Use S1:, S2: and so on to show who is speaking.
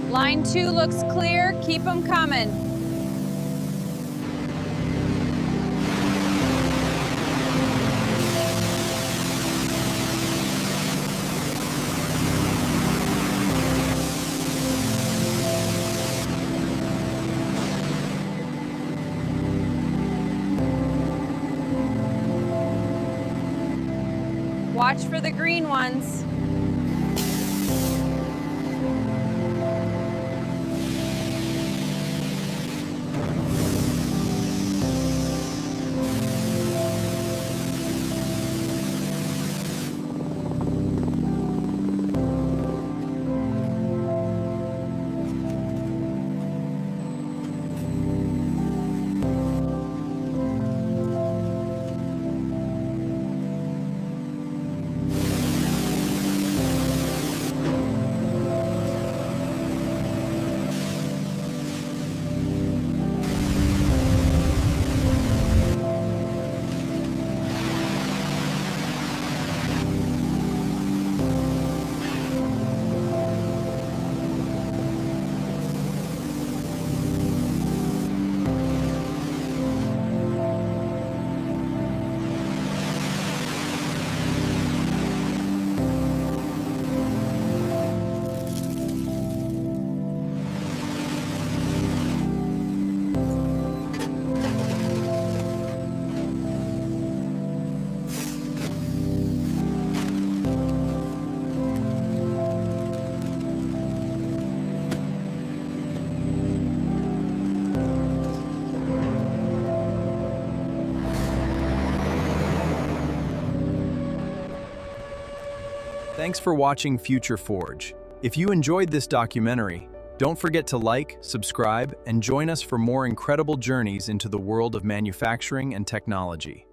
S1: Line 2 looks clear. Keep them coming. Watch for the green ones.
S2: Thanks for watching Future Forge. If you enjoyed this documentary, don't forget to like, subscribe, and join us for more incredible journeys into the world of manufacturing and technology.